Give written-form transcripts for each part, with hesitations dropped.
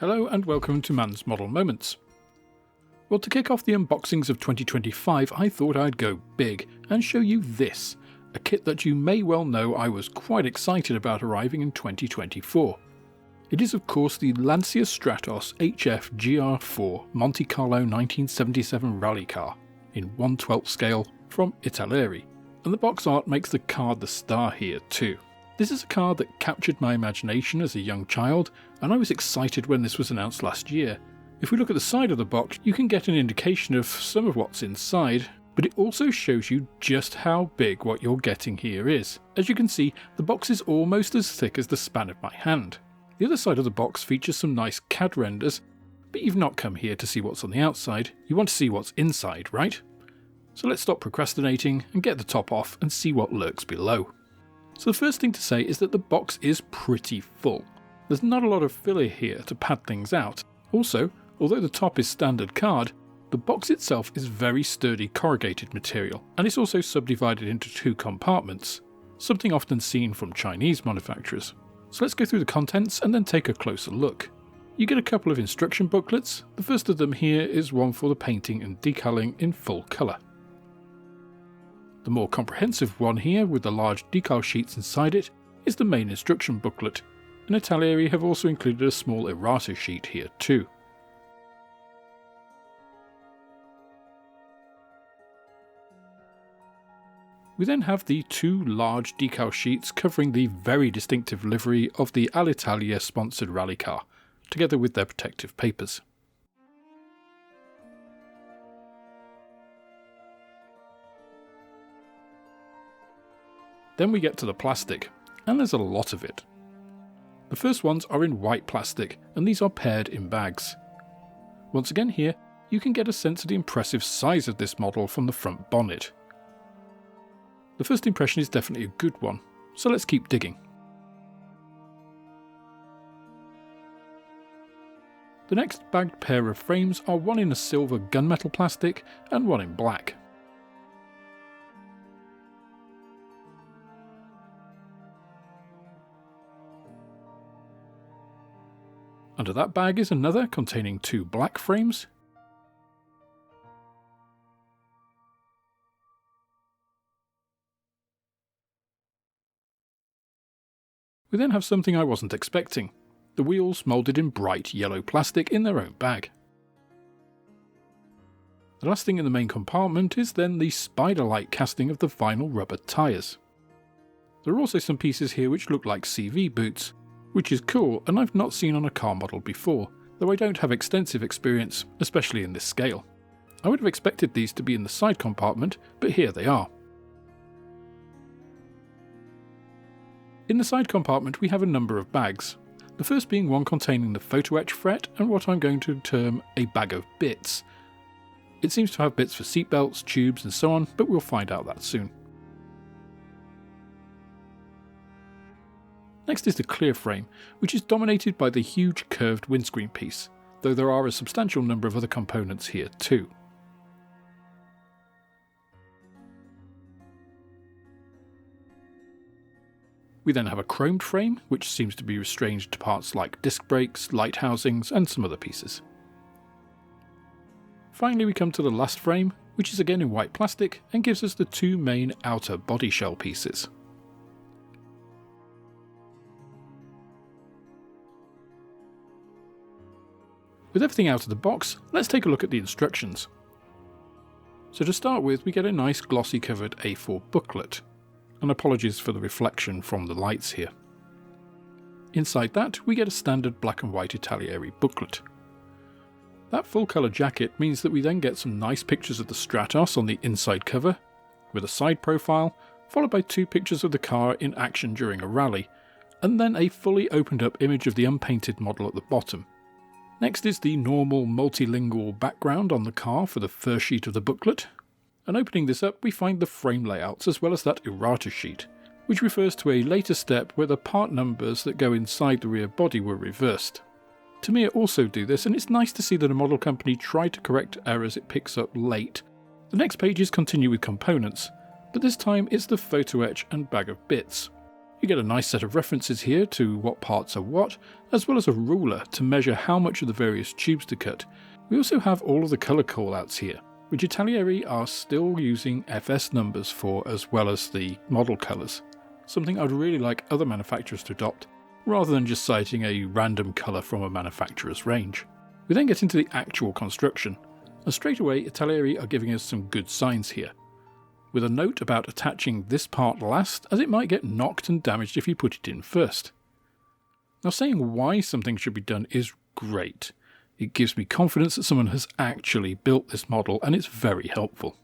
Hello and welcome to Man's Model Moments. Well, to kick off the unboxings of 2025, I thought I'd go big and show you this, a kit that you may well know I was quite excited about arriving in 2024. It is of course the Lancia Stratos HF Gr.4 Monte Carlo 1977 rally car in 1/12 scale from Italeri, and the box art makes the car the star here too. This is a car that captured my imagination as a young child, and I was excited when this was announced last year. If we look at the side of the box, you can get an indication of some of what's inside, but it also shows you just how big what you're getting here is. As you can see, the box is almost as thick as the span of my hand. The other side of the box features some nice CAD renders, but you've not come here to see what's on the outside, you want to see what's inside, right? So let's stop procrastinating and get the top off and see what lurks below. So the first thing to say is that the box is pretty full. There's not a lot of filler here to pad things out. Also, although the top is standard card, the box itself is very sturdy corrugated material, and it's also subdivided into two compartments, something often seen from Chinese manufacturers. So let's go through the contents and then take a closer look. You get a couple of instruction booklets. The first of them here is one for the painting and decaling in full colour. The more comprehensive one here, with the large decal sheets inside it, is the main instruction booklet, and Italeri have also included a small errata sheet here too. We then have the two large decal sheets covering the very distinctive livery of the Alitalia sponsored rally car, together with their protective papers. Then we get to the plastic, and there's a lot of it. The first ones are in white plastic, and these are paired in bags. Once again here, you can get a sense of the impressive size of this model from the front bonnet. The first impression is definitely a good one, so let's keep digging. The next bagged pair of frames are one in a silver gunmetal plastic and one in black. Under that bag is another containing two black frames. We then have something I wasn't expecting, the wheels moulded in bright yellow plastic in their own bag. The last thing in the main compartment is then the spider-like casting of the vinyl rubber tyres. There are also some pieces here which look like CV boots, which is cool and I've not seen on a car model before, though I don't have extensive experience, especially in this scale. I would have expected these to be in the side compartment, but here they are. In the side compartment we have a number of bags, the first being one containing the photo etch fret and what I'm going to term a bag of bits. It seems to have bits for seatbelts, tubes and so on, but we'll find out that soon. Next is the clear frame, which is dominated by the huge curved windscreen piece, though there are a substantial number of other components here too. We then have a chromed frame, which seems to be restrained to parts like disc brakes, light housings and some other pieces. Finally we come to the last frame, which is again in white plastic and gives us the two main outer body shell pieces. With everything out of the box, let's take a look at the instructions. So to start with, we get a nice glossy covered A4 booklet, and apologies for the reflection from the lights here. Inside that, we get a standard black and white Italeri booklet. That full colour jacket means that we then get some nice pictures of the Stratos on the inside cover, with a side profile, followed by two pictures of the car in action during a rally, and then a fully opened up image of the unpainted model at the bottom. Next is the normal multilingual background on the car for the first sheet of the booklet, and opening this up we find the frame layouts as well as that errata sheet, which refers to a later step where the part numbers that go inside the rear body were reversed. Tamiya also do this, and it's nice to see that a model company tried to correct errors it picks up late. The next pages continue with components, but this time it's the photo etch and bag of bits. You get a nice set of references here to what parts are what, as well as a ruler to measure how much of the various tubes to cut. We also have all of the colour callouts here, which Italeri are still using FS numbers for as well as the model colours, something I'd really like other manufacturers to adopt, rather than just citing a random colour from a manufacturer's range. We then get into the actual construction, and straight away Italeri are giving us some good signs here, with a note about attaching this part last, as it might get knocked and damaged if you put it in first. Now, saying why something should be done is great. It gives me confidence that someone has actually built this model, and it's very helpful.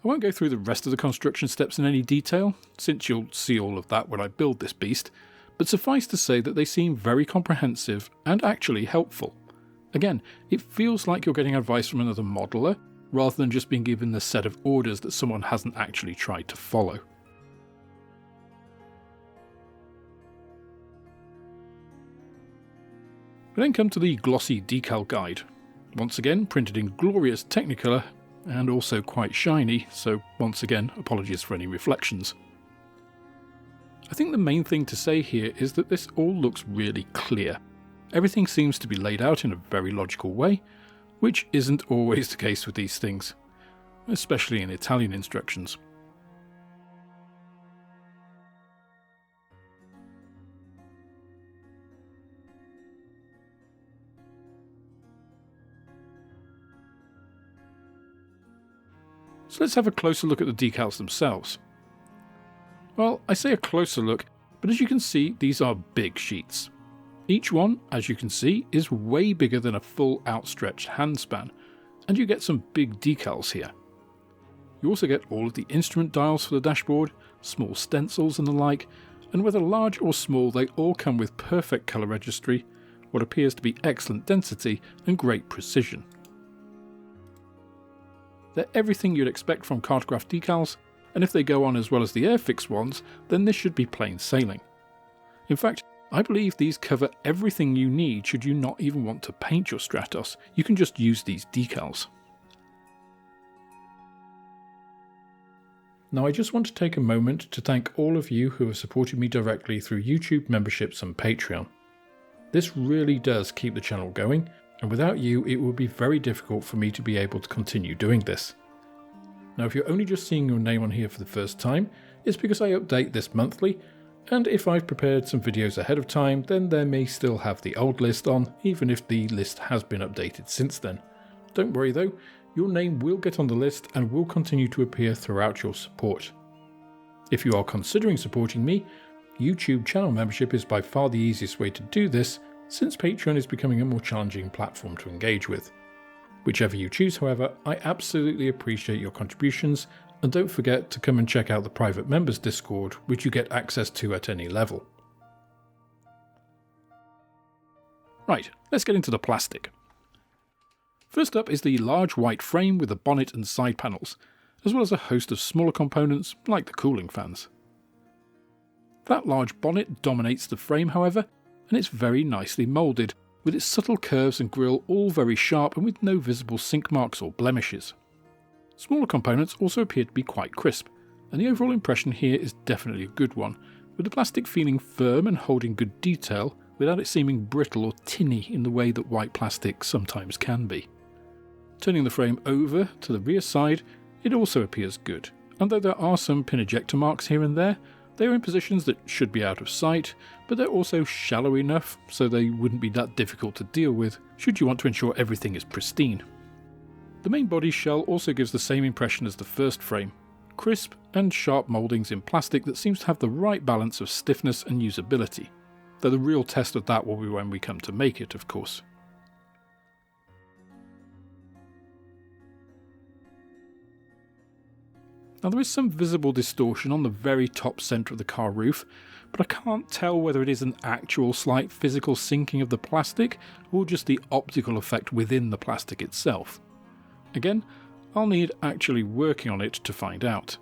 I won't go through the rest of the construction steps in any detail, since you'll see all of that when I build this beast, but suffice to say that they seem very comprehensive and actually helpful. Again, it feels like you're getting advice from another modeler, rather than just being given the set of orders that someone hasn't actually tried to follow. We then come to the glossy decal guide, once again printed in glorious Technicolor and also quite shiny, so once again apologies for any reflections. I think the main thing to say here is that this all looks really clear. Everything seems to be laid out in a very logical way, which isn't always the case with these things, especially in Italian instructions. So let's have a closer look at the decals themselves. Well, I say a closer look, but as you can see, these are big sheets. Each one, as you can see, is way bigger than a full outstretched handspan, and you get some big decals here. You also get all of the instrument dials for the dashboard, small stencils and the like, and whether large or small, they all come with perfect colour registry, what appears to be excellent density and great precision. They're everything you'd expect from cartograph decals, and if they go on as well as the Airfix ones, then this should be plain sailing. In fact, I believe these cover everything you need should you not even want to paint your Stratos. You can just use these decals. Now, I just want to take a moment to thank all of you who have supported me directly through YouTube memberships and Patreon. This really does keep the channel going, and without you it would be very difficult for me to be able to continue doing this. Now, if you're only just seeing your name on here for the first time, it's because I update this monthly, and if I've prepared some videos ahead of time, then there may still have the old list on, even if the list has been updated since then. Don't worry though, your name will get on the list and will continue to appear throughout your support. If you are considering supporting me, YouTube channel membership is by far the easiest way to do this, since Patreon is becoming a more challenging platform to engage with. Whichever you choose, however, I absolutely appreciate your contributions, and don't forget to come and check out the private members Discord, which you get access to at any level. Right, let's get into the plastic. First up is the large white frame with the bonnet and side panels, as well as a host of smaller components like the cooling fans. That large bonnet dominates the frame, however, and it's very nicely moulded, with its subtle curves and grille all very sharp and with no visible sink marks or blemishes. Smaller components also appear to be quite crisp, and the overall impression here is definitely a good one, with the plastic feeling firm and holding good detail without it seeming brittle or tinny in the way that white plastic sometimes can be. Turning the frame over to the rear side, it also appears good, and though there are some pin ejector marks here and there, they are in positions that should be out of sight, but they're also shallow enough so they wouldn't be that difficult to deal with should you want to ensure everything is pristine. The main body shell also gives the same impression as the first frame, crisp and sharp mouldings in plastic that seems to have the right balance of stiffness and usability, though the real test of that will be when we come to make it, of course. Now, there is some visible distortion on the very top centre of the car roof, but I can't tell whether it is an actual slight physical sinking of the plastic or just the optical effect within the plastic itself. Again, I'll need actually working on it to find out.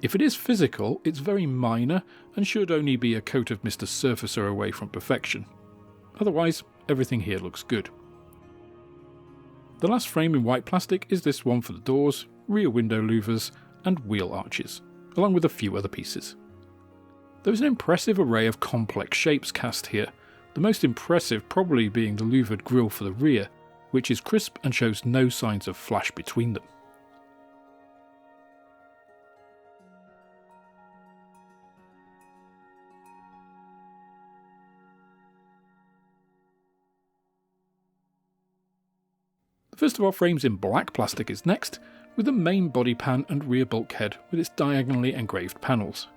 If it is physical, it's very minor and should only be a coat of Mr. Surfacer away from perfection. Otherwise, everything here looks good. The last frame in white plastic is this one for the doors, rear window louvers and wheel arches, along with a few other pieces. There is an impressive array of complex shapes cast here, the most impressive probably being the louvered grille for the rear, which is crisp and shows no signs of flash between them. The first of our frames in black plastic is next, with the main body pan and rear bulkhead with its diagonally engraved panels.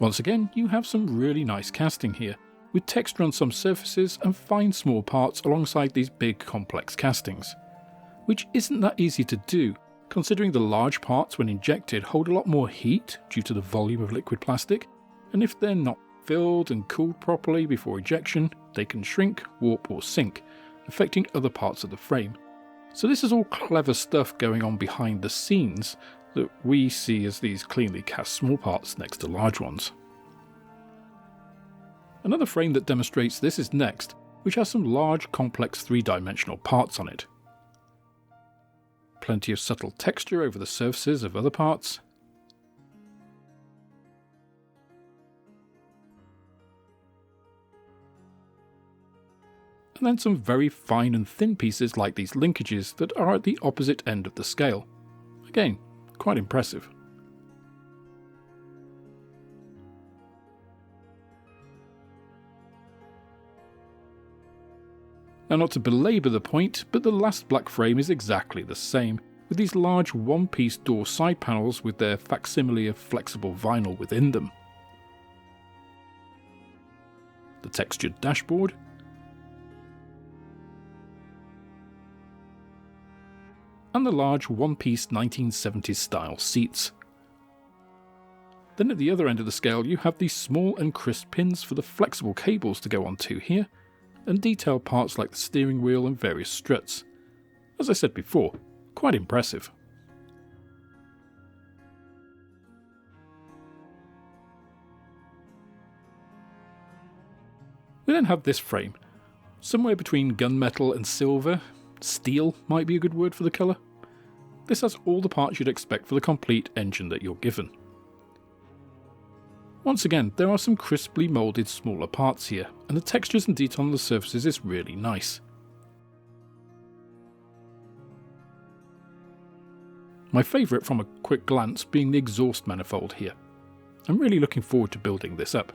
Once again, you have some really nice casting here, with texture on some surfaces and fine small parts alongside these big complex castings, which isn't that easy to do, considering the large parts when injected hold a lot more heat due to the volume of liquid plastic, and if they're not filled and cooled properly before ejection, they can shrink, warp or sink, affecting other parts of the frame. So this is all clever stuff going on behind the scenes that we see as these cleanly cast small parts next to large ones. Another frame that demonstrates this is next, which has some large complex three-dimensional parts on it. Plenty of subtle texture over the surfaces of other parts. And then some very fine and thin pieces like these linkages that are at the opposite end of the scale. Again, quite impressive. Now, not to belabor the point, but the last black frame is exactly the same, with these large one-piece door side panels with their facsimile of flexible vinyl within them. The textured dashboard, and the large one-piece 1970s style seats. Then at the other end of the scale you have these small and crisp pins for the flexible cables to go onto here, and detailed parts like the steering wheel and various struts. As I said before, quite impressive. We then have this frame, somewhere between gunmetal and silver. Steel might be a good word for the colour. This has all the parts you'd expect for the complete engine that you're given. Once again, there are some crisply moulded smaller parts here, and the textures and detail on the surfaces is really nice. My favourite from a quick glance being the exhaust manifold here. I'm really looking forward to building this up.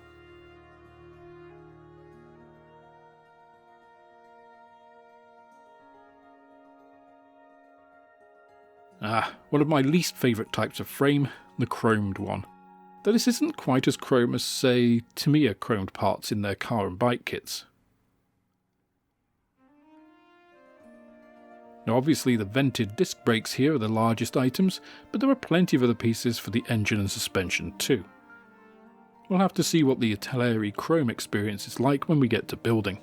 One of my least favourite types of frame, the chromed one. Though this isn't quite as chrome as, say, Tamiya chromed parts in their car and bike kits. Now obviously the vented disc brakes here are the largest items, but there are plenty of other pieces for the engine and suspension too. We'll have to see what the Italeri chrome experience is like when we get to building.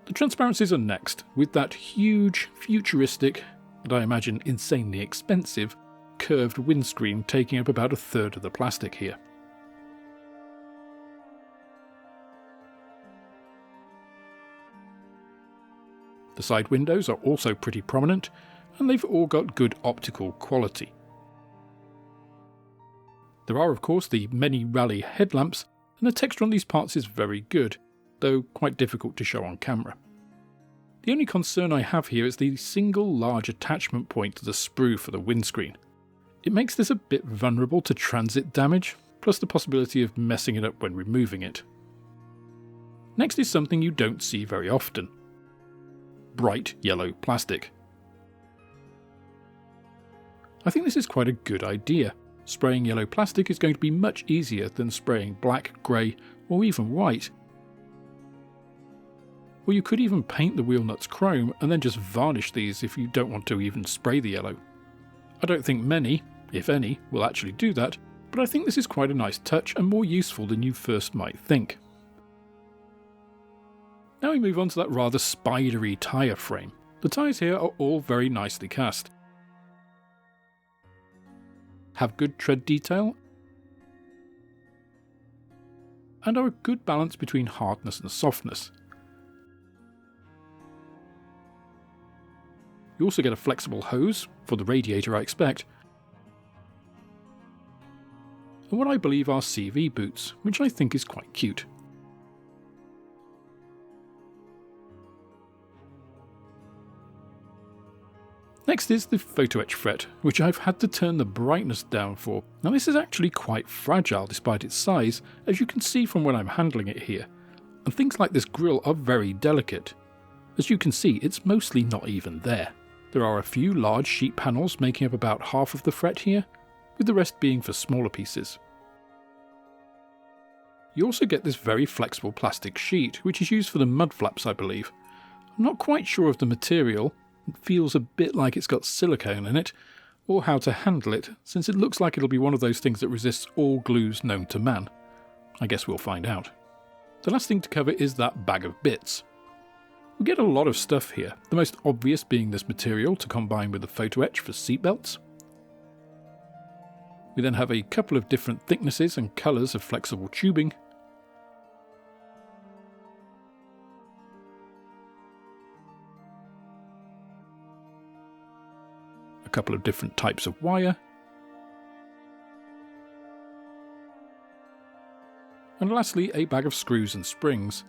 The transparencies are next, with that huge, futuristic, and I imagine insanely expensive, curved windscreen taking up about a third of the plastic here. The side windows are also pretty prominent, and they've all got good optical quality. There are of course the many rally headlamps, and the texture on these parts is very good, though quite difficult to show on camera. The only concern I have here is the single large attachment point to the sprue for the windscreen. It makes this a bit vulnerable to transit damage, plus the possibility of messing it up when removing it. Next is something you don't see very often. Bright yellow plastic. I think this is quite a good idea. Spraying yellow plastic is going to be much easier than spraying black, grey, or even white. Or you could even paint the wheel nuts chrome and then just varnish these if you don't want to even spray the yellow. I don't think many, if any, will actually do that, but I think this is quite a nice touch and more useful than you first might think. Now we move on to that rather spidery tyre frame. The tyres here are all very nicely cast, have good tread detail, and are a good balance between hardness and softness. You also get a flexible hose, for the radiator I expect, and what I believe are CV boots, which I think is quite cute. Next is the photo etch fret, which I've had to turn the brightness down for. Now this is actually quite fragile despite its size, as you can see from when I'm handling it here, and things like this grill are very delicate. As you can see, it's mostly not even there. There are a few large sheet panels making up about half of the fret here, with the rest being for smaller pieces. You also get this very flexible plastic sheet, which is used for the mud flaps I believe. I'm not quite sure of the material. It feels a bit like it's got silicone in it, or how to handle it, since it looks like it'll be one of those things that resists all glues known to man. I guess we'll find out. The last thing to cover is that bag of bits. We get a lot of stuff here, the most obvious being this material to combine with the photo etch for seatbelts. We then have a couple of different thicknesses and colours of flexible tubing. A couple of different types of wire. And lastly, a bag of screws and springs.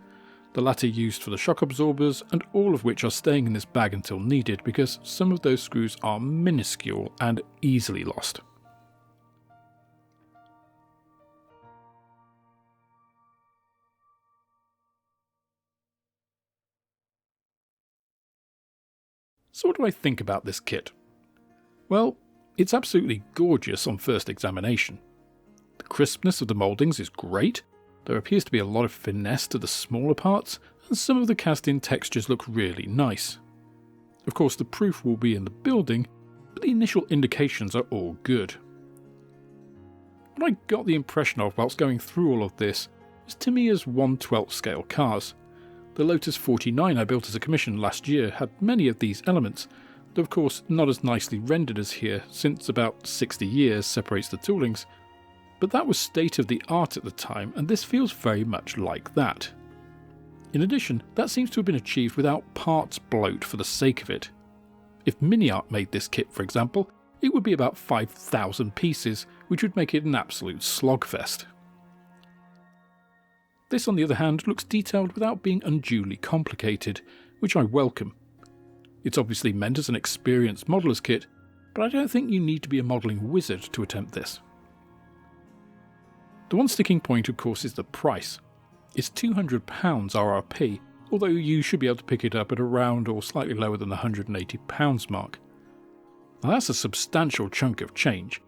The latter used for the shock absorbers, and all of which are staying in this bag until needed because some of those screws are minuscule and easily lost. So what do I think about this kit? Well, it's absolutely gorgeous on first examination. The crispness of the mouldings is great. There appears to be a lot of finesse to the smaller parts, and some of the cast-in textures look really nice. Of course, the proof will be in the building, but the initial indications are all good. What I got the impression of whilst going through all of this was Tamiya's 1/12 scale cars. The Lotus 49 I built as a commission last year had many of these elements, though of course not as nicely rendered as here, since about 60 years separates the toolings. But that was state of the art at the time, and this feels very much like that. In addition, that seems to have been achieved without parts bloat for the sake of it. If MiniArt made this kit, for example, it would be about 5,000 pieces, which would make it an absolute slogfest. This, on the other hand, looks detailed without being unduly complicated, which I welcome. It's obviously meant as an experienced modeller's kit, but I don't think you need to be a modelling wizard to attempt this. The one sticking point, of course, is the price. It's £200 RRP, although you should be able to pick it up at around or slightly lower than the £180 mark. Now that's a substantial chunk of change.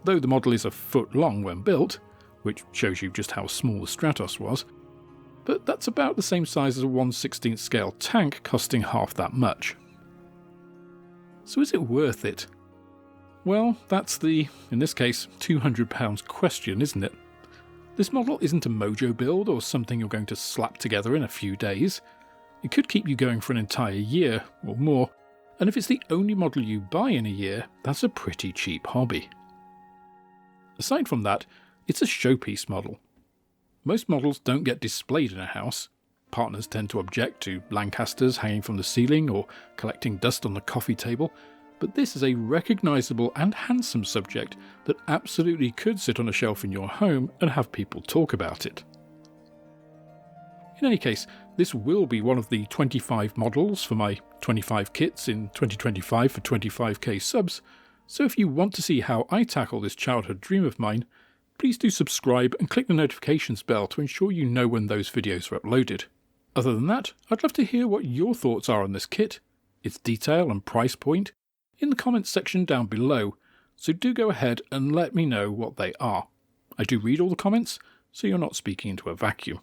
Though the model is a foot long when built, which shows you just how small the Stratos was, but that's about the same size as a 1/16 scale tank costing half that much. So is it worth it? Well, that's the, in this case, £200 question, isn't it? This model isn't a mojo build or something you're going to slap together in a few days. It could keep you going for an entire year or more, and if it's the only model you buy in a year, that's a pretty cheap hobby. Aside from that, it's a showpiece model. Most models don't get displayed in a house. Partners tend to object to Lancasters hanging from the ceiling or collecting dust on the coffee table, but this is a recognisable and handsome subject that absolutely could sit on a shelf in your home and have people talk about it. In any case, this will be one of the 25 models for my 25 kits in 2025 for 25k subs, so if you want to see how I tackle this childhood dream of mine, please do subscribe and click the notifications bell to ensure you know when those videos are uploaded. Other than that, I'd love to hear what your thoughts are on this kit, its detail and price point, in the comments section down below, so do go ahead and let me know what they are. I do read all the comments, so you're not speaking into a vacuum.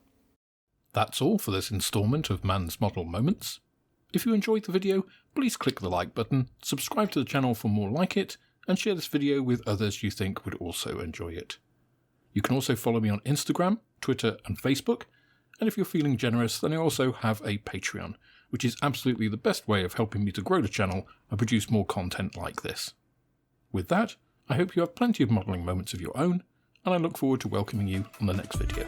That's all for this instalment of Man's Model Moments. If you enjoyed the video, please click the like button, subscribe to the channel for more like it, and share this video with others you think would also enjoy it. You can also follow me on Instagram, Twitter and Facebook, and if you're feeling generous, then I also have a Patreon, which is absolutely the best way of helping me to grow the channel and produce more content like this. With that, I hope you have plenty of modelling moments of your own, and I look forward to welcoming you on the next video.